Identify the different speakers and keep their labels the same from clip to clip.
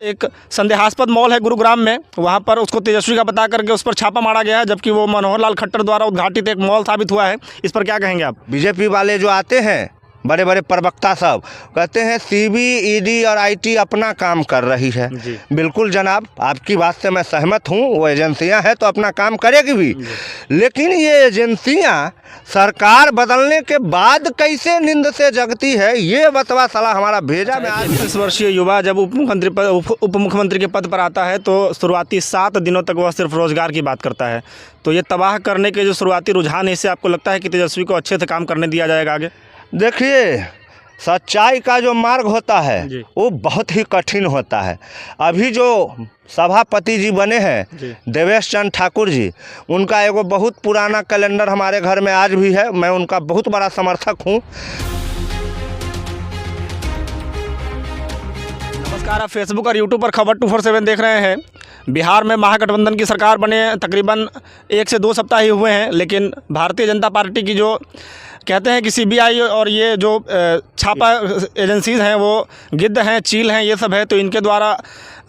Speaker 1: एक संदेहास्पद मॉल है गुरुग्राम में, वहाँ पर उसको तेजस्वी का बता करके उस पर छापा मारा गया है, जबकि वो मनोहर लाल खट्टर द्वारा उद्घाटित एक मॉल साबित हुआ है। इस पर क्या कहेंगे आप?
Speaker 2: बीजेपी वाले जो आते हैं बड़े बड़े प्रवक्ता सब कहते हैं सीबी ईडी और आईटी अपना काम कर रही है। बिल्कुल जनाब, आपकी बात से मैं सहमत हूँ। वो एजेंसियां हैं तो अपना काम करेगी भी, लेकिन ये एजेंसियां सरकार बदलने के बाद कैसे नींद से जगती है, ये बतवा सलाह हमारा भेजा। में आज
Speaker 1: 30 वर्षीय युवा जब उप मुख्यमंत्री के पद पर आता है तो शुरुआती 7 दिनों तक वह सिर्फ रोजगार की बात करता है। तो ये तबाह करने के जो शुरुआती रुझान है, इससे आपको लगता है कि तेजस्वी को अच्छे से काम करने दिया जाएगा आगे?
Speaker 2: देखिए, सच्चाई का जो मार्ग होता है वो बहुत ही कठिन होता है। अभी जो सभापति जी बने हैं देवेश चंद्र ठाकुर जी, उनका एगो बहुत पुराना कैलेंडर हमारे घर में आज भी है। मैं उनका बहुत बड़ा समर्थक हूँ।
Speaker 1: नमस्कार, आप फेसबुक और यूट्यूब पर खबर 247 देख रहे हैं। बिहार में महागठबंधन की सरकार बने तकरीबन 1 से 2 सप्ताह ही हुए हैं, लेकिन भारतीय जनता पार्टी की जो कहते हैं कि सीबीआई और ये जो छापा एजेंसीज़ हैं वो गिद्ध हैं, चील हैं, ये सब है। तो इनके द्वारा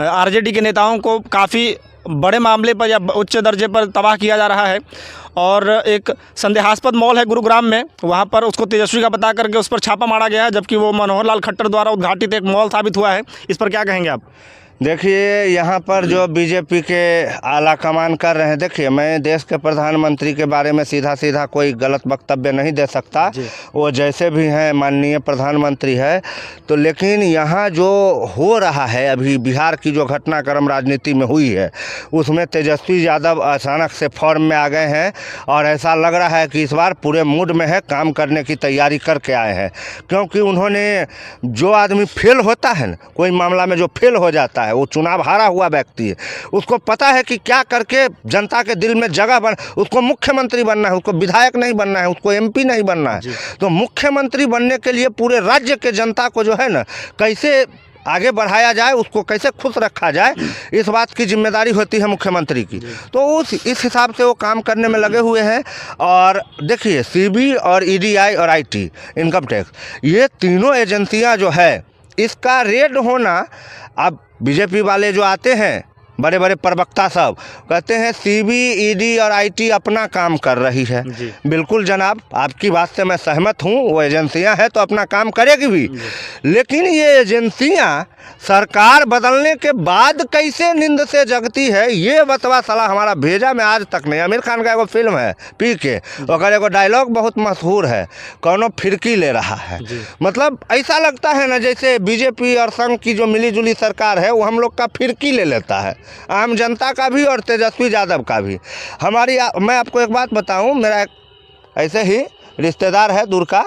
Speaker 1: आरजेडी के नेताओं को काफ़ी बड़े मामले पर या उच्च दर्जे पर तबाह किया जा रहा है। और एक संदेहास्पद मॉल है गुरुग्राम में, वहाँ पर उसको तेजस्वी का बता करके उस पर छापा मारा गया है, जबकि वो मनोहर लाल खट्टर द्वारा उद्घाटित एक मॉल साबित हुआ है। इस पर क्या कहेंगे आप?
Speaker 2: देखिए, यहाँ पर जो बीजेपी के आला कमान कर रहे हैं, देखिए मैं देश के प्रधानमंत्री के बारे में सीधा सीधा कोई गलत वक्तव्य नहीं दे सकता, वो जैसे भी हैं माननीय प्रधानमंत्री है। तो लेकिन यहाँ जो हो रहा है अभी, बिहार की जो घटनाक्रम राजनीति में हुई है, उसमें तेजस्वी यादव अचानक से फॉर्म में आ गए हैं और ऐसा लग रहा है कि इस बार पूरे मूड में है, काम करने की तैयारी करके आए हैं। क्योंकि उन्होंने, जो आदमी फेल होता है ना, कोई मामला में जो फेल हो जाता है, वो चुनाव हारा हुआ व्यक्ति है, उसको पता है कि क्या करके जनता के दिल में जगह बन, उसको मुख्यमंत्री बनना है, उसको विधायक नहीं बनना है, उसको एमपी नहीं बनना है। तो मुख्यमंत्री बनने के लिए पूरे राज्य के जनता को जो है ना, कैसे आगे बढ़ाया जाए, उसको कैसे खुश रखा जाए, इस बात की जिम्मेदारी होती है मुख्यमंत्री की। तो इस हिसाब से वो काम करने में लगे हुए हैं। और देखिए, सीबी और ईडीआई और आईटी, इनकम टैक्स, ये तीनों एजेंसियां जो है, इसका रेड होना, अब बीजेपी वाले जो आते हैं बड़े बड़े प्रवक्ता सब कहते हैं सीबी ईडी और आईटी अपना काम कर रही है। बिल्कुल जनाब, आपकी बात से मैं सहमत हूँ। वो एजेंसियां हैं तो अपना काम करेगी भी, लेकिन ये एजेंसियां सरकार बदलने के बाद कैसे नींद से जगती है, ये बतवा सलाह हमारा भेजा में आज तक नहीं। आमिर खान का एगो फिल्म है पीके, और एगो डायलॉग बहुत मशहूर है, कौनो फिरकी ले रहा है। मतलब ऐसा लगता है ना जैसे बीजेपी और संघ की जो मिली जुली सरकार है वो हम लोग का फिरकी ले लेता है, आम जनता का भी और तेजस्वी यादव का भी। मैं आपको एक बात बताऊं, मेरा एक ऐसे ही रिश्तेदार है दूर का,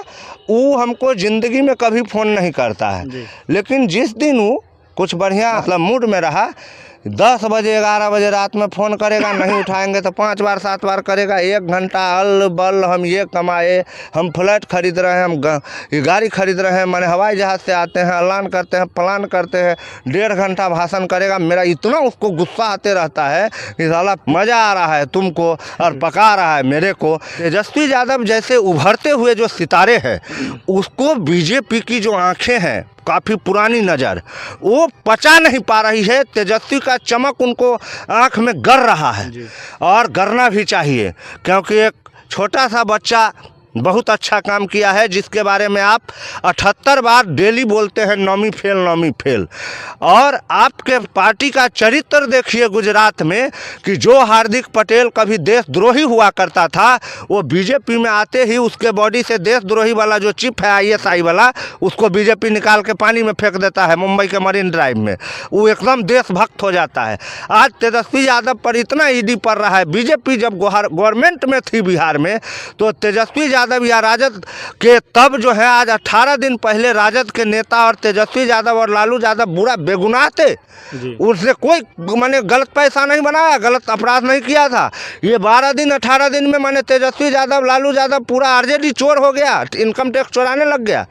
Speaker 2: वो हमको ज़िंदगी में कभी फ़ोन नहीं करता है, लेकिन जिस दिन वो कुछ बढ़िया मतलब मूड में रहा, 10 बजे 11 बजे रात में फ़ोन करेगा, नहीं उठाएंगे तो 5 बार 7 बार करेगा। 1 घंटा अल बल हम ये कमाए, हम फ्लैट खरीद रहे हैं, हम गाड़ी खरीद रहे हैं, मैंने हवाई जहाज़ से आते हैं, ऐलान करते हैं, प्लान करते हैं, 1.5 घंटा भाषण करेगा। मेरा इतना उसको गुस्सा आते रहता है कि साला मज़ा आ रहा है तुमको और पका रहा है मेरे को। तेजस्वी यादव जैसे उभरते हुए जो सितारे हैं, उसको बीजेपी की जो आँखें हैं काफ़ी पुरानी नज़र, वो पचा नहीं पा रही है। तेजस्वी का चमक उनको आँख में गर रहा है, और गरना भी चाहिए, क्योंकि एक छोटा सा बच्चा बहुत अच्छा काम किया है, जिसके बारे में आप 78 बार डेली बोलते हैं, नौमी फेल। और आपके पार्टी का चरित्र देखिए गुजरात में, कि जो हार्दिक पटेल कभी देशद्रोही हुआ करता था, वो बीजेपी में आते ही उसके बॉडी से देशद्रोही वाला जो चिप है ISI वाला, उसको बीजेपी निकाल के पानी में फेंक देता है मुंबई के मरीन ड्राइव में। वो एकदम देशभक्त हो जाता है। आज तेजस्वी यादव पर इतना ईडी पड़ रहा है। बीजेपी जब गवर्नमेंट में थी बिहार में, तो तेजस्वी यादव या राजद के तब जो है, आज 18 दिन पहले राजद के नेता और तेजस्वी यादव और लालू यादव बुरा बेगुनाह थे। उसने कोई मैंने गलत पैसा नहीं बनाया, गलत अपराध नहीं किया था। ये 12 दिन 18 दिन में मैंने तेजस्वी यादव लालू यादव पूरा आरजेडी चोर हो गया, इनकम टैक्स चुराने लग गया।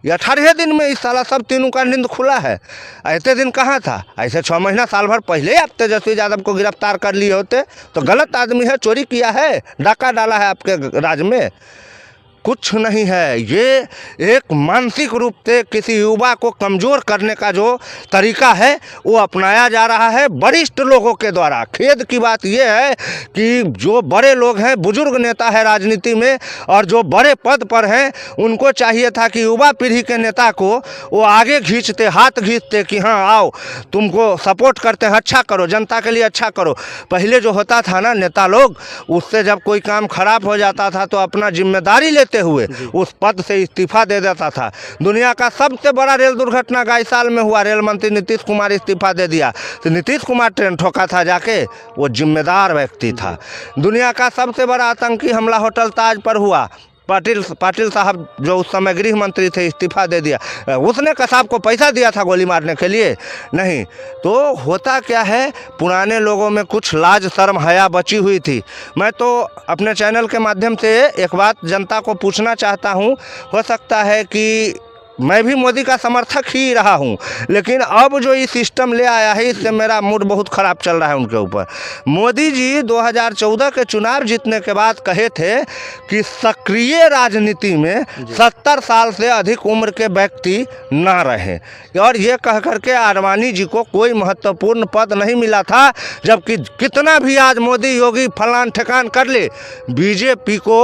Speaker 2: ये 18 दिन में इस साला सब तीनों का नींद खुला है। ऐसे दिन कहाँ था? ऐसे 6 महीना साल भर पहले आप तेजस्वी यादव को गिरफ्तार कर लिए होते तो गलत आदमी है, चोरी किया है, डाका डाला है आपके राज्य में। कुछ नहीं है। ये एक मानसिक रूप से किसी युवा को कमज़ोर करने का जो तरीका है वो अपनाया जा रहा है वरिष्ठ लोगों के द्वारा। खेद की बात ये है कि जो बड़े लोग हैं, बुजुर्ग नेता है राजनीति में और जो बड़े पद पर हैं, उनको चाहिए था कि युवा पीढ़ी के नेता को वो आगे खींचते, हाथ खींचते कि हाँ आओ तुमको सपोर्ट करते हैं, अच्छा करो, जनता के लिए अच्छा करो। पहले जो होता था ना नेता लोग, उससे जब कोई काम खराब हो जाता था तो अपना जिम्मेदारी लेते हुए उस पद से इस्तीफा दे देता था। दुनिया का सबसे बड़ा रेल दुर्घटना 2.5 साल में हुआ, रेल मंत्री नीतीश कुमार इस्तीफा दे दिया। तो नीतीश कुमार ट्रेन ठोका था जाके, वो जिम्मेदार व्यक्ति था। दुनिया का सबसे बड़ा आतंकी हमला होटल ताज पर हुआ, पाटिल साहब जो उस समय गृह मंत्री थे इस्तीफा दे दिया। उसने कसाब को पैसा दिया था गोली मारने के लिए? नहीं। तो होता क्या है, पुराने लोगों में कुछ लाज शर्म हया बची हुई थी। मैं तो अपने चैनल के माध्यम से एक बात जनता को पूछना चाहता हूँ, हो सकता है कि मैं भी मोदी का समर्थक ही रहा हूं, लेकिन अब जो ये सिस्टम ले आया है इससे मेरा मूड बहुत ख़राब चल रहा है उनके ऊपर। मोदी जी 2014 के चुनाव जीतने के बाद कहे थे कि सक्रिय राजनीति में 70 साल से अधिक उम्र के व्यक्ति ना रहे, और ये कह करके आडवाणी जी को कोई महत्वपूर्ण पद नहीं मिला था। जबकि कितना भी आज मोदी योगी फलान ठिकान कर ले, बीजेपी को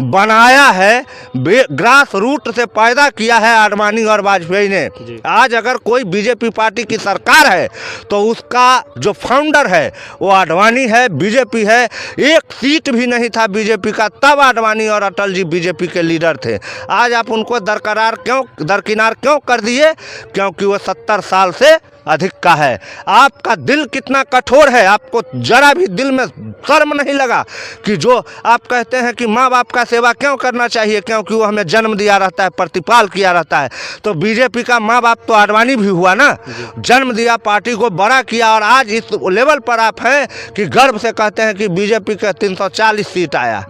Speaker 2: बनाया है, ग्रास रूट से पैदा किया है आडवाणी और वाजपेयी ने। आज अगर कोई बीजेपी पार्टी की सरकार है तो उसका जो फाउंडर है वो आडवाणी है, बीजेपी है। एक सीट भी नहीं था बीजेपी का, तब आडवाणी और अटल जी बीजेपी के लीडर थे। आज आप उनको दरकिनार क्यों कर दिए? क्योंकि वो 70 साल से अधिक का है। आपका दिल कितना कठोर है, आपको जरा भी दिल में शर्म नहीं लगा कि जो आप कहते हैं कि माँ बाप का सेवा क्यों करना चाहिए, क्योंकि वो हमें जन्म दिया रहता है, प्रतिपाल किया रहता है। तो बीजेपी का माँ बाप तो आडवाणी भी हुआ ना, जन्म दिया, पार्टी को बड़ा किया, और आज इस लेवल पर आप हैं कि गर्व से कहते हैं कि बीजेपी के 340 सीट आया।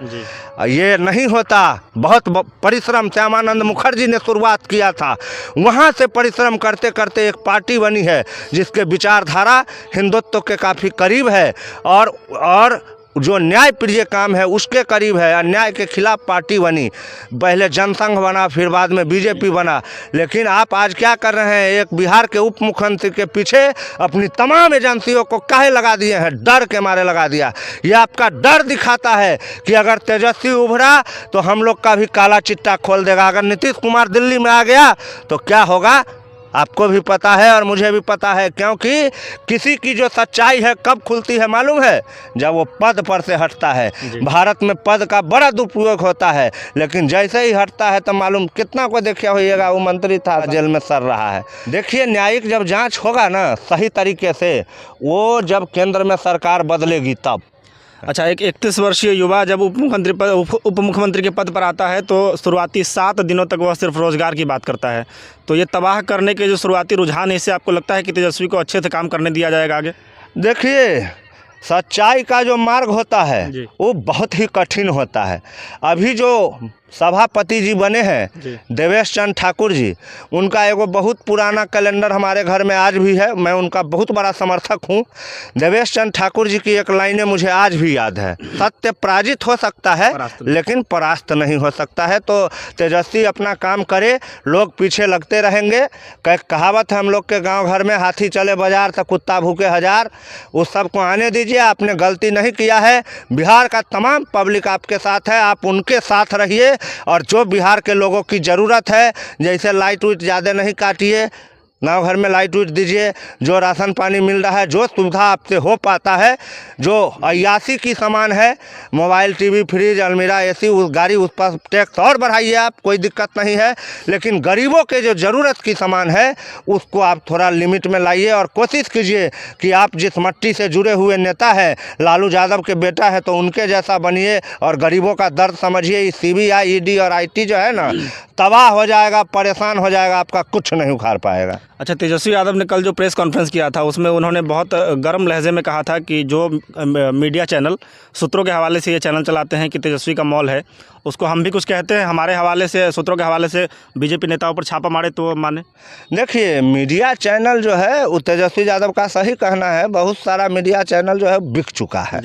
Speaker 2: ये नहीं होता। बहुत परिश्रम श्यामानंद मुखर्जी ने शुरुआत किया था, वहाँ से परिश्रम करते करते एक पार्टी बनी है जिसके विचारधारा हिंदुत्व के काफ़ी करीब है और जो न्याय प्रिय काम है उसके करीब है। अन्याय के खिलाफ पार्टी बनी, पहले जनसंघ बना, फिर बाद में बीजेपी बना। लेकिन आप आज क्या कर रहे हैं, एक बिहार के उप मुख्यमंत्री के पीछे अपनी तमाम एजेंसियों को काहे लगा दिए हैं? डर के मारे लगा दिया। ये आपका डर दिखाता है कि अगर तेजस्वी उभरा तो हम लोग का भी काला चिट्टा खोल देगा। अगर नीतीश कुमार दिल्ली में आ गया तो क्या होगा आपको भी पता है और मुझे भी पता है, क्योंकि किसी की जो सच्चाई है कब खुलती है मालूम है? जब वो पद पर से हटता है। भारत में पद का बड़ा दुरुपयोग होता है, लेकिन जैसे ही हटता है तो मालूम कितना को देखा होइएगा, वो मंत्री था जेल में सड़ रहा है। देखिए, न्यायिक जब जांच होगा ना सही तरीके से, वो जब केंद्र में सरकार बदलेगी तब।
Speaker 1: अच्छा, एक 31 वर्षीय युवा जब उप मुख्यमंत्री के पद पर आता है तो शुरुआती 7 दिनों तक वह सिर्फ रोजगार की बात करता है। तो ये तबाह करने के जो शुरुआती रुझान है, इससे आपको लगता है कि तेजस्वी को अच्छे से काम करने दिया जाएगा आगे?
Speaker 2: देखिए, सच्चाई का जो मार्ग होता है वो बहुत ही कठिन होता है। अभी जो सभापति जी बने हैं देवेश चंद्र ठाकुर जी, उनका एगो बहुत पुराना कैलेंडर हमारे घर में आज भी है। मैं उनका बहुत बड़ा समर्थक हूँ। देवेश चंद्र ठाकुर जी की एक लाइनें मुझे आज भी याद है, सत्य पराजित हो सकता है लेकिन परास्त नहीं हो सकता है। तो तेजस्वी अपना काम करे, लोग पीछे लगते रहेंगे। कहावत है हम लोग के गाँव घर में, हाथी चले बाजार तो कुत्ता भूखे हजार। उस सब को आने दीजिए, आपने गलती नहीं किया है। बिहार का तमाम पब्लिक आपके साथ है, आप उनके साथ रहिए। और जो बिहार के लोगों की ज़रूरत है, जैसे लाइट वाइट ज़्यादा नहीं काटिए, गाँव घर में लाइट वाइट दीजिए, जो राशन पानी मिल रहा है, जो सुविधा आपसे हो पाता है, जो अयासी की सामान है, मोबाइल, टीवी, फ्रिज, अलमीरा, एसी, उस गाड़ी, उस पर टैक्स और बढ़ाइए आप, कोई दिक्कत नहीं है। लेकिन गरीबों के जो ज़रूरत की सामान है उसको आप थोड़ा लिमिट में लाइए और कोशिश कीजिए कि आप जिस मट्टी से जुड़े हुए नेता है, लालू यादव के बेटा है, तो उनके जैसा बनिए और गरीबों का दर्द समझिए। CBI, ED और IT जो है ना, तबाह हो जाएगा, परेशान हो जाएगा, आपका कुछ नहीं उखाड़ पाएगा।
Speaker 1: अच्छा, तेजस्वी यादव ने कल जो प्रेस कॉन्फ्रेंस किया था उसमें उन्होंने बहुत गर्म लहजे में कहा था कि जो मीडिया चैनल सूत्रों के हवाले से ये चैनल चलाते हैं कि तेजस्वी का मॉल है उसको हम भी कुछ कहते हैं, हमारे हवाले से, सूत्रों के हवाले से बीजेपी नेताओं पर छापा मारे तो माने?
Speaker 2: देखिए, मीडिया चैनल जो है वो तेजस्वी यादव का सही कहना है, बहुत सारा मीडिया चैनल जो है बिक चुका है।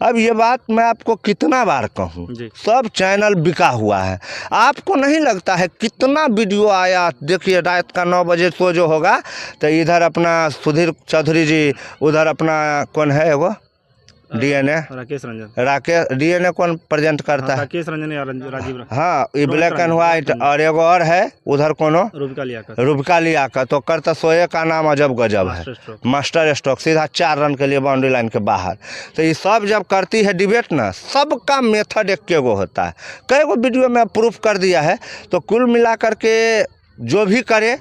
Speaker 2: अब ये बात मैं आपको कितना बार कहूँ, सब चैनल बिका हुआ है। आपको नहीं लगता है कितना वीडियो आया? देखिए, रात का 9 बजे शो जो होगा तो इधर अपना सुधीर चौधरी जी, उधर अपना कौन है वो डीएनए राकेश डीएनए कौन प्रेजेंट करता है?
Speaker 1: राकेश रंजन या राजीव।
Speaker 2: हाँ, ये ब्लैक एंड व्हाइट। और एगो और है उधर कोनो रुबिका लियाकत, तो करता सोए का नाम अजब गजब है, मास्टर स्ट्रोक, सीधा 4 रन के लिए बाउंड्री लाइन के बाहर। तो ये सब जब करती है डिबेट ना, सबका मेथड एक गो होता है। कई गो वीडियो में प्रूफ कर दिया है। तो कुल मिलाकर के जो भी करे,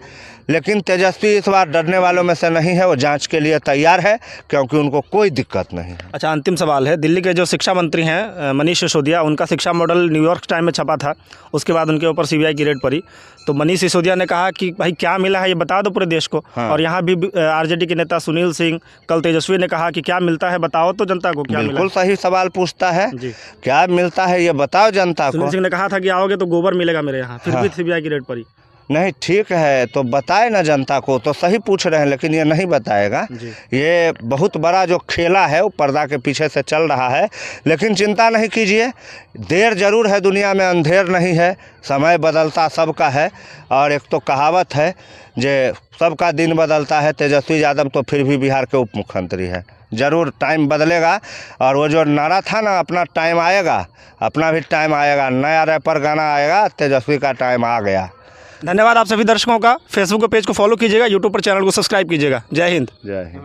Speaker 2: लेकिन तेजस्वी इस बार डरने वालों में से नहीं है, वो जांच के लिए तैयार है, क्योंकि उनको कोई दिक्कत नहीं है।
Speaker 1: अच्छा, अंतिम सवाल है, दिल्ली के जो शिक्षा मंत्री हैं मनीष सिसोदिया, उनका शिक्षा मॉडल न्यूयॉर्क टाइम में छपा था, उसके बाद उनके ऊपर सीबीआई की रेड पड़ी। तो मनीष सिसोदिया ने कहा कि भाई क्या मिला है ये बता दो पूरे देश को। हाँ। और यहाँ भी आरजेडी के नेता सुनील सिंह, कल तेजस्वी ने कहा कि क्या मिलता है बताओ तो जनता को, क्या मिला?
Speaker 2: बिल्कुल सही सवाल पूछता है, क्या मिलता है ये बताओ जनता को।
Speaker 1: सुनील सिंह ने कहा था कि आओगे तो गोबर मिलेगा मेरे यहाँ, फिर भी सीबीआई की रेड पड़ी।
Speaker 2: नहीं, ठीक है, तो बताए ना जनता को, तो सही पूछ रहे हैं, लेकिन ये नहीं बताएगा। ये बहुत बड़ा जो खेला है वो पर्दा के पीछे से चल रहा है। लेकिन चिंता नहीं कीजिए, देर जरूर है, दुनिया में अंधेर नहीं है, समय बदलता सबका है। और एक तो कहावत है जे सबका दिन बदलता है, तेजस्वी यादव तो फिर भी बिहार के उप मुख्यमंत्री है। ज़रूर टाइम बदलेगा, और वो जो नारा था ना, अपना टाइम आएगा, अपना भी टाइम आएगा, नया रैपर गाना आएगा, तेजस्वी का टाइम आ गया।
Speaker 1: धन्यवाद आप सभी दर्शकों का। फेसबुक पेज को फॉलो कीजिएगा, यूट्यूब पर चैनल को सब्सक्राइब कीजिएगा। जय हिंद।
Speaker 2: जय हिंद।